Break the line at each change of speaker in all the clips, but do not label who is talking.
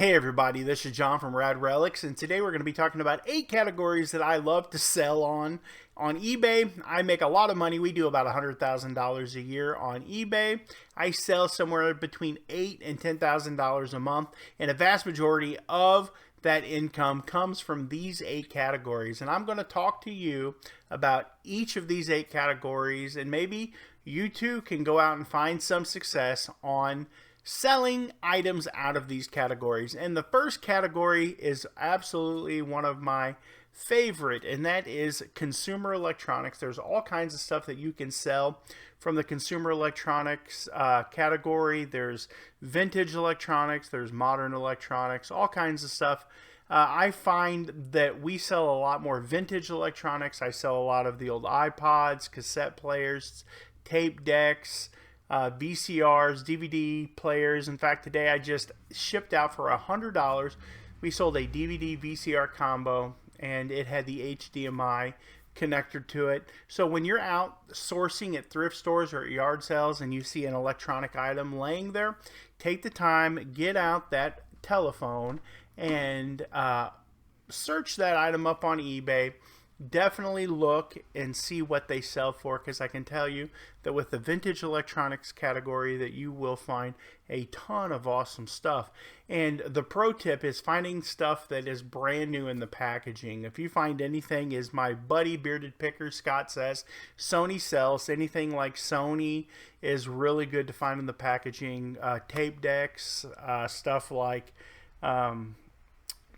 Hey everybody, this is John from Rad Relics, and today we're going to be talking about 8 categories that I love to sell on eBay. I make a lot of money. We do about $100,000 a year on eBay. I sell somewhere between $8,000 and $10,000 a month, and a vast majority of that income comes from these 8 categories. And I'm going to talk to you about each of these 8 categories, and maybe you too can go out and find some success on selling items out of these categories. And the first category is absolutely one of my favorite, and that is consumer electronics. There's all kinds of stuff that you can sell from the consumer electronics category. There's vintage electronics, there's modern electronics, all kinds of stuff. I find that we sell a lot more vintage electronics. I sell a lot of the old iPods, cassette players, tape decks, VCRs, DVD players. In fact, today I just shipped out for $100. We sold a DVD VCR combo, and it had the HDMI connector to it. So when you're out sourcing at thrift stores or yard sales and you see an electronic item laying there, take the time, get out that telephone, and search that item up on eBay. Definitely look and see what they sell for, because I can tell you that with the vintage electronics category that you will find a ton of awesome stuff. And the pro tip is finding stuff that is brand new in the packaging. If you find anything, as my buddy Bearded Picker Scott says, Sony sells. Anything like Sony is really good to find in the packaging. Tape decks, stuff like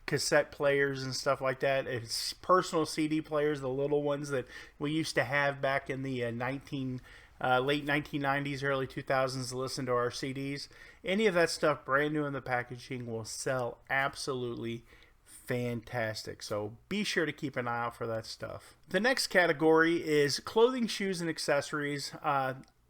cassette players and stuff like that. It's personal CD players, the little ones that we used to have back in the late 1990s, early 2000s to listen to our CDs. Any of that stuff brand new in the packaging will sell absolutely fantastic. So be sure to keep an eye out for that stuff. The next category is clothing, shoes, and accessories.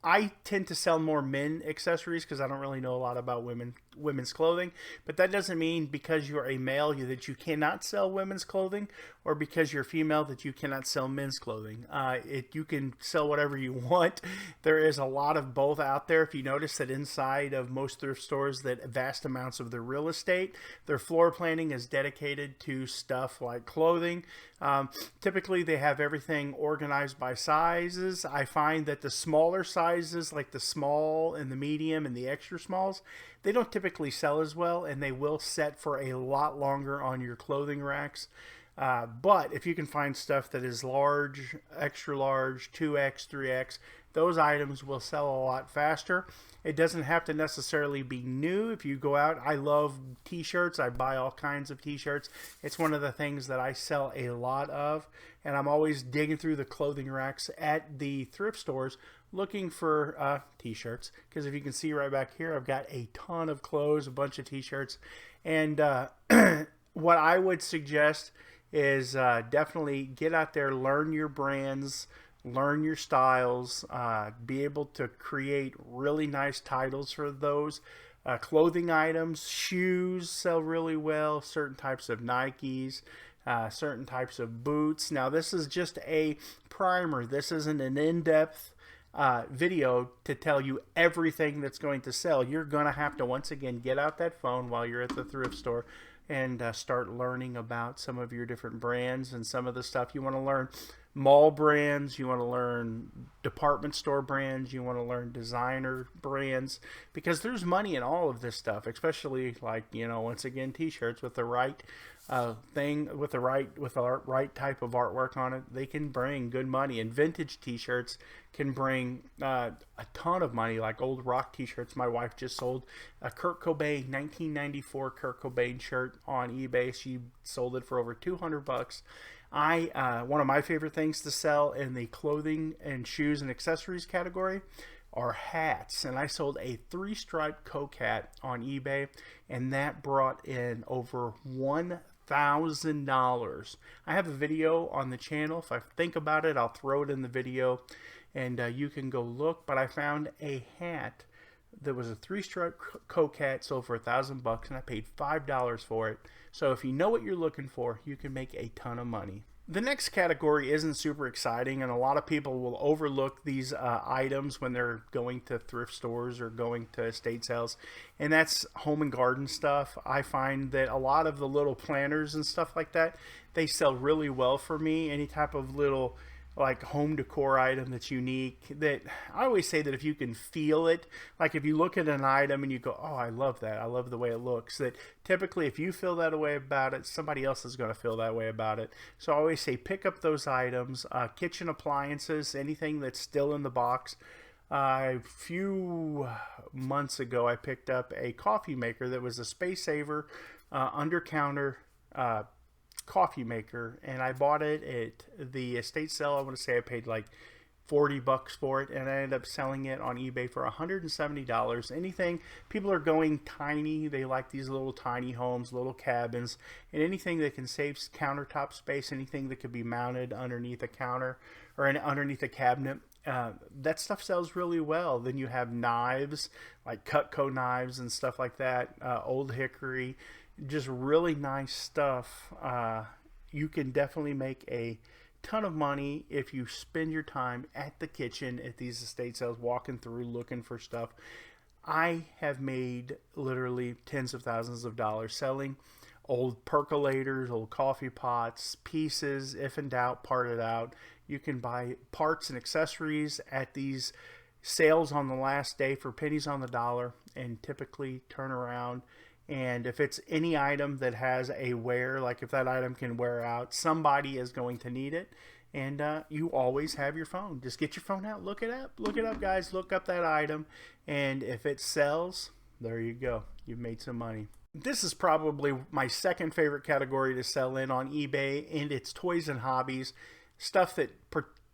I tend to sell more men accessories because I don't really know a lot about women's clothing, but that doesn't mean because you're a male that you cannot sell women's clothing, or because you're female that you cannot sell men's clothing. You can sell whatever you want. There is a lot of both out there. If you notice that inside of most thrift stores, that vast amounts of their real estate, their floor planning is dedicated to stuff like clothing. Typically they have everything organized by sizes. I find that the smaller sizes, like the small and the medium and the extra smalls, they don't typically sell as well, and they will set for a lot longer on your clothing racks. But if you can find stuff that is large, extra large, 2X, 3X, those items will sell a lot faster. It doesn't have to necessarily be new. If you go out, I love t-shirts. I buy all kinds of t-shirts. It's one of the things that I sell a lot of, and I'm always digging through the clothing racks at the thrift stores looking for t-shirts, because if you can see right back here, I've got a ton of clothes, a bunch of t-shirts. And what I would suggest is definitely get out there, learn your brands, learn your styles, be able to create really nice titles for those. Clothing items, shoes sell really well, certain types of Nikes, certain types of boots. Now this is just a primer. This isn't an in-depth video to tell you everything that's going to sell. You're going to have to once again get out that phone while you're at the thrift store and start learning about some of your different brands and some of the stuff you want to learn. Mall brands, you want to learn department store brands, you want to learn designer brands, because there's money in all of this stuff, especially like, once again, t-shirts with the right thing, with the right type of artwork on it. They can bring good money, and vintage t-shirts can bring a ton of money, like old rock t-shirts. My wife just sold a Kurt Cobain 1994 Kurt Cobain shirt on eBay. She sold it for over $200. One of my favorite things to sell in the clothing and shoes and accessories category are hats, and I sold a 3-stripe Coke hat on eBay, and that brought in over $1,000. I have a video on the channel. If I think about it, I'll throw it in the video, and you can go look. But I found a hat that was a 3-stripe Coke hat, sold for $1,000, and I paid $5 for it. So if you know what you're looking for, you can make a ton of money. The next category isn't super exciting, and a lot of people will overlook these items when they're going to thrift stores or going to estate sales, and that's home and garden stuff. I find that a lot of the little planters and stuff like that, they sell really well for me. Any type of little like home decor item that's unique, that I always say that if you can feel it, like if you look at an item and you go, oh, I love that, I love the way it looks, that typically if you feel that way about it, somebody else is going to feel that way about it. So I always say pick up those items. Kitchen appliances, anything that's still in the box. A few months ago I picked up a coffee maker that was a space saver, under counter coffee maker, and I bought it at the estate sale. I want to say I paid like $40 for it, and I ended up selling it on eBay for $170. Anything, people are going tiny, they like these little tiny homes, little cabins, and anything that can save countertop space, anything that could be mounted underneath a counter or underneath a cabinet, that stuff sells really well. Then you have knives like Cutco knives and stuff like that, old hickory, just really nice stuff. You can definitely make a ton of money if you spend your time at the kitchen at these estate sales, walking through looking for stuff. I have made literally tens of thousands of dollars selling old percolators, old coffee pots, pieces. If in doubt, part it out. You can buy parts and accessories at these sales on the last day for pennies on the dollar, and typically turn around. And if it's any item that has a wear, like if that item can wear out, somebody is going to need it. And you always have your phone. Just get your phone out, look it up. Look it up, guys. Look up that item. And if it sells, there you go. You've made some money. This is probably my second favorite category to sell in on eBay, and it's toys and hobbies. Stuff that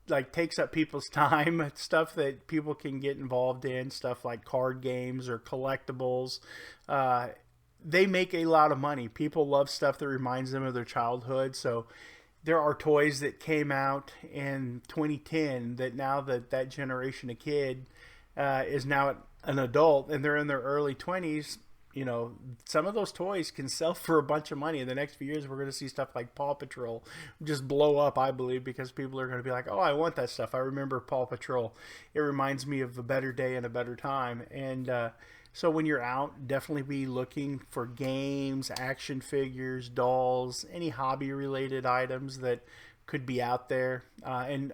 like takes up people's time, stuff that people can get involved in, stuff like card games or collectibles. They make a lot of money. People love stuff that reminds them of their childhood. So there are toys that came out in 2010 that now that generation of kid is now an adult and they're in their early 20s. You know, some of those toys can sell for a bunch of money. In the next few years, we're going to see stuff like Paw Patrol just blow up, I believe, because people are going to be like, oh, I want that stuff. I remember Paw Patrol. It reminds me of a better day and a better time. And so when you're out, definitely be looking for games, action figures, dolls, any hobby-related items that could be out there. And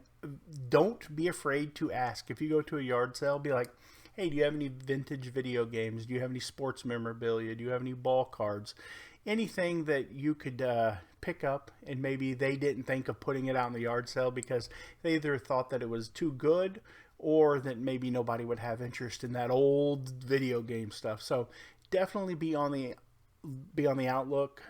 don't be afraid to ask. If you go to a yard sale, be like, hey, do you have any vintage video games? Do you have any sports memorabilia? Do you have any ball cards? Anything that you could pick up, and maybe they didn't think of putting it out in the yard sale because they either thought that it was too good or that maybe nobody would have interest in that old video game stuff. So definitely be on the outlook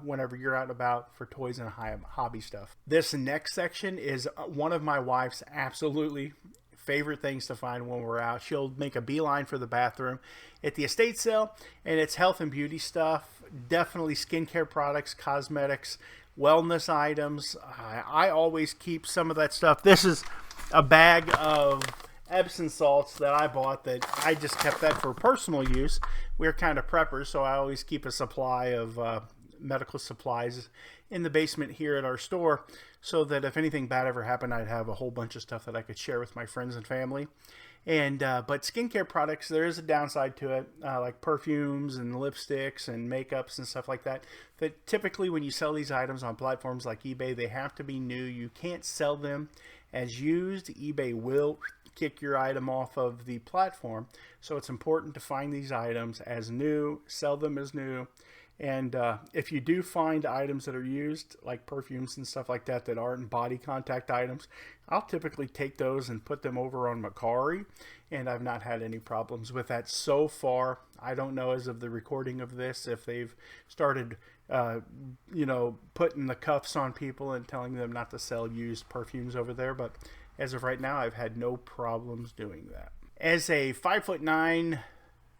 whenever you're out and about for toys and hobby stuff. This next section is one of my wife's absolutely favorite things to find when we're out. She'll make a beeline for the bathroom at the estate sale, and it's health and beauty stuff. Definitely skincare products, cosmetics, wellness items. I always keep some of that stuff. This is a bag of Epsom salts that I bought that I just kept that for personal use. We're kind of preppers, so I always keep a supply of medical supplies in the basement here at our store, so that if anything bad ever happened, I'd have a whole bunch of stuff that I could share with my friends and family. And but skincare products, there is a downside to it, like perfumes and lipsticks and makeups and stuff like that, that typically when you sell these items on platforms like eBay, they have to be new. You can't sell them as used. eBay will kick your item off of the platform. So it's important to find these items as new, sell them as new. And if you do find items that are used, like perfumes and stuff like that, that aren't body contact items, I'll typically take those and put them over on Macari, and I've not had any problems with that so far. I don't know as of the recording of this if they've started, putting the cuffs on people and telling them not to sell used perfumes over there, but as of right now, I've had no problems doing that. As a 5'9",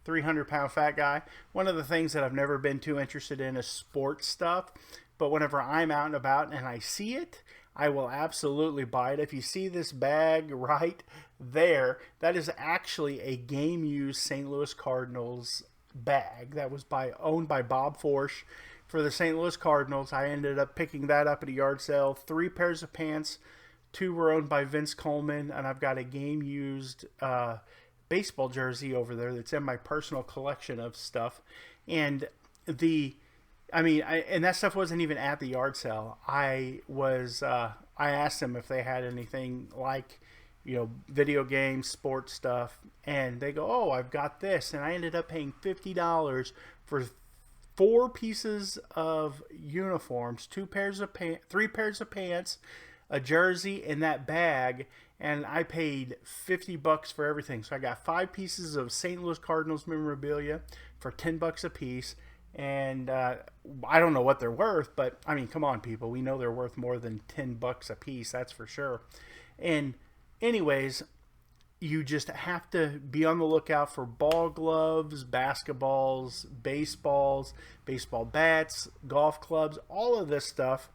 300-pound fat guy, one of the things that I've never been too interested in is sports stuff, but whenever I'm out and about and I see it, I will absolutely buy it. If you see this bag right there, that is actually a game-used St. Louis Cardinals bag that was owned by Bob Forsch for the St. Louis Cardinals. I ended up picking that up at a yard sale. 3 pairs of pants. 2 were owned by Vince Coleman, and I've got a game used baseball jersey over there that's in my personal collection of stuff. And and that stuff wasn't even at the yard sale. I asked them if they had anything like, video games, sports stuff, and they go, "Oh, I've got this," and I ended up paying $50 for 4 pieces of uniforms, 3 pairs of pants, a jersey, and that bag, and I paid $50 for everything. So I got 5 pieces of St. Louis Cardinals memorabilia for $10 a piece. And I don't know what they're worth, but I mean, come on, people. We know they're worth more than $10 a piece. That's for sure. And anyways, you just have to be on the lookout for ball gloves, basketballs, baseballs, baseball bats, golf clubs. All of this stuff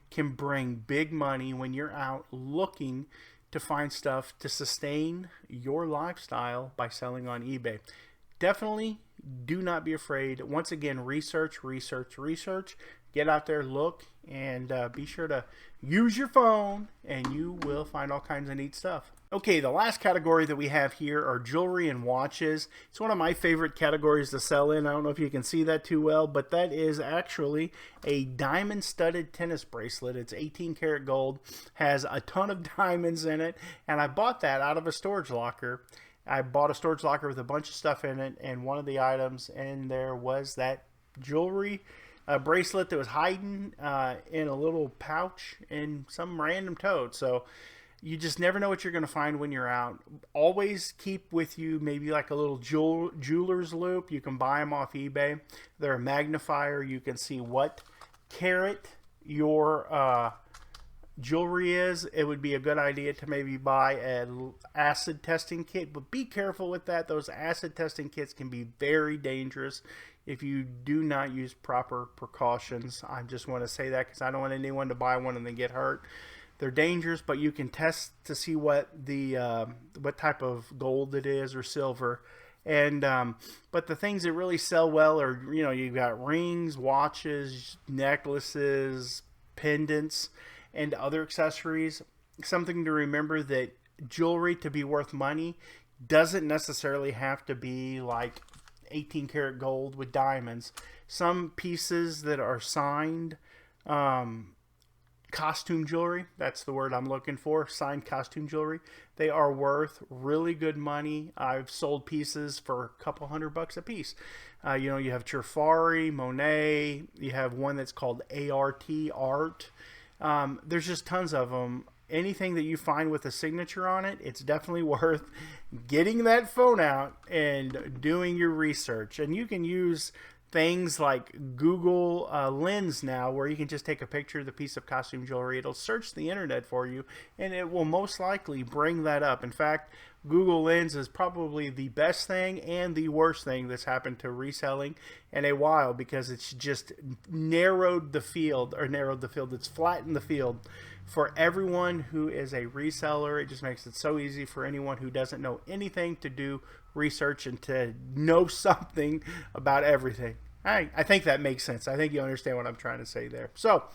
can bring big money when you're out looking to find stuff to sustain your lifestyle by selling on eBay. Definitely do not be afraid. Once again, research. Get out there, look, and be sure to use your phone, and you will find all kinds of neat stuff. Okay, the last category that we have here are jewelry and watches. It's one of my favorite categories to sell in. I don't know if you can see that too well, but that is actually a diamond-studded tennis bracelet. It's 18 karat gold, has a ton of diamonds in it, and I bought that out of a storage locker. I bought a storage locker with a bunch of stuff in it, and one of the items in there was that jewelry bracelet that was hiding in a little pouch in some random tote. So you just never know what you're going to find when you're out. Always keep with you maybe like a little jeweler's loop. You can buy them off eBay. They're a magnifier. You can see what carat your jewelry is. It would be a good idea to maybe buy an acid testing kit, but be careful with that. Those acid testing kits can be very dangerous if you do not use proper precautions. I just want to say that because I don't want anyone to buy one and then get hurt. They're dangerous, but you can test to see what type of gold it is or silver. And but the things that really sell well are, you've got rings, watches, necklaces, pendants, and other accessories. Something to remember, that jewelry, to be worth money, doesn't necessarily have to be like 18 karat gold with diamonds. Some pieces that are signed costume jewelry, that's the word I'm looking for, signed costume jewelry, they are worth really good money. I've sold pieces for a couple $100 a piece. You have Trifari, Monet, you have one that's called art. There's just tons of them. Anything that you find with a signature on it, it's definitely worth getting that phone out and doing your research. And you can use things like Google Lens now, where you can just take a picture of the piece of costume jewelry. It'll search the internet for you, and it will most likely bring that up. In fact, Google Lens is probably the best thing and the worst thing that's happened to reselling in a while, because it's just narrowed the field. It's flattened the field for everyone who is a reseller. It just makes it so easy for anyone who doesn't know anything to do research and to know something about everything. I think that makes sense. I think you understand what I'm trying to say there. So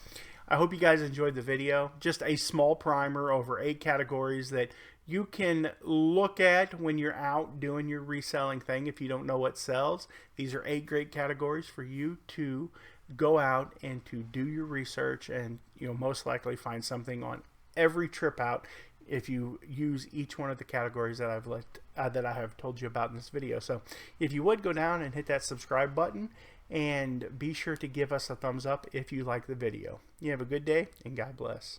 I hope you guys enjoyed the video. Just a small primer over 8 categories that you can look at when you're out doing your reselling thing. If you don't know what sells, these are 8 great categories for you to go out and to do your research, and most likely find something on every trip out if you use each one of the categories that I have told you about in this video. So if you would, go down and hit that subscribe button, and be sure to give us a thumbs up if you like the video. You have a good day, and God bless.